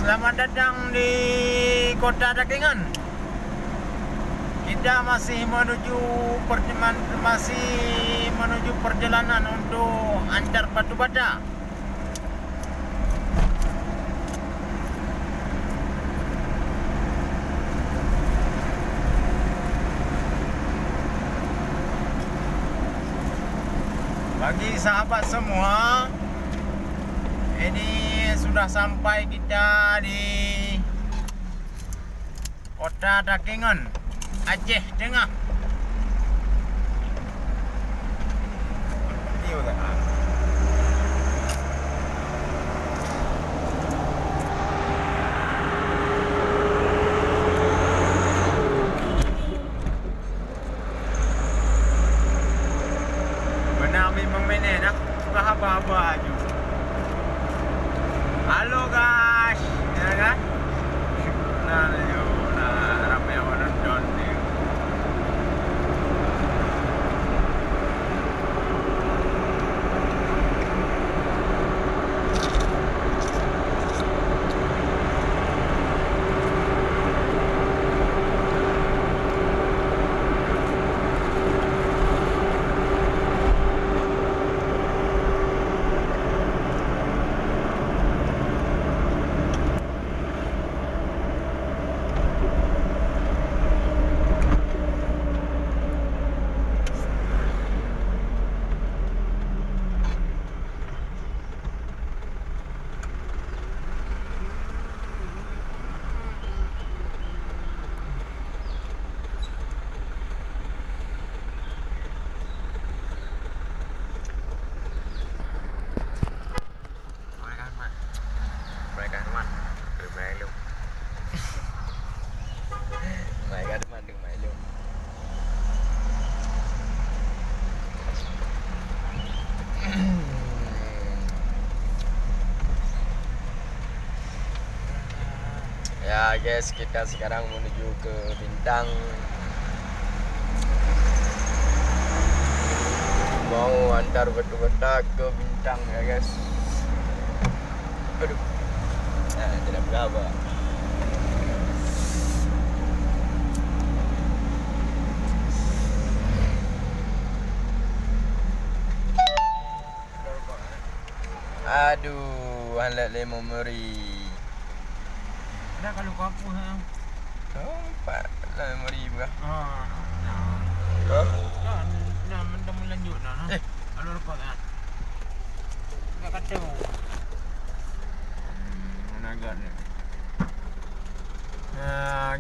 Selamat datang di Kota Dakingan. Kita masih menuju perjalanan untuk antar Batu Bata. Bagi sahabat semua, ini sudah sampai kita di Kota Dakingan, Aceh Tengah. Menami memeneh dah, apa-apa aja. Halo guys, ya kan? Ramai orang nonton ni. Ya guys, kita sekarang menuju ke Bintang. Mau antar Batu Bata ke Bintang ya guys. Aduh, tidak berapa. Aduh, alat lemon meri. Dah kalau kau apa ha? Oh, 4,000 kah? Dah melanjut dah. Kalau rekod kan. Tak kata. Agak ni.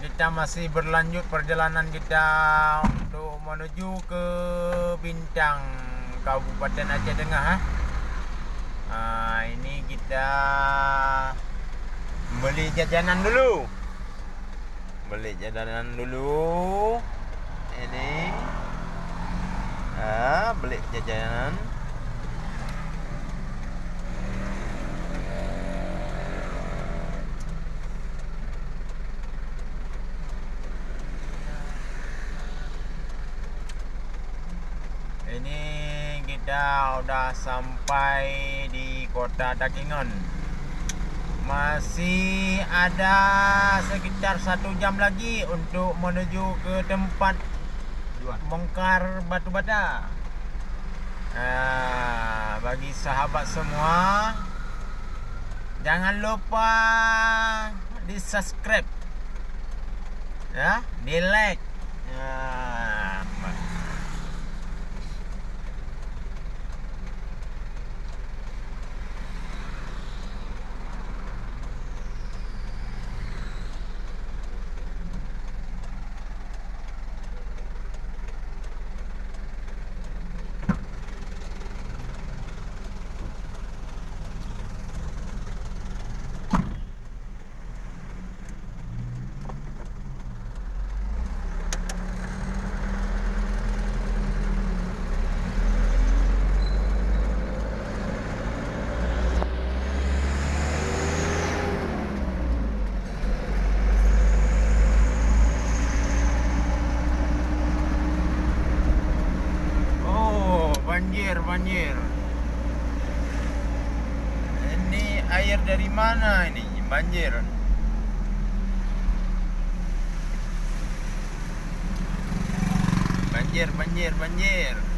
Kita masih berlanjut perjalanan kita untuk menuju ke Bintang, Kabupaten Aceh Tengah. Ini kita beli jajanan dulu. Ini beli jajanan. Ini kita udah sampai di Kota Dakingan. Masih ada sekitar 1 jam lagi untuk menuju ke tempat bongkar batu bata. Bagi sahabat semua, jangan lupa di subscribe, ya, di like. banjir. Ini air dari mana ini? banjir. Banjir.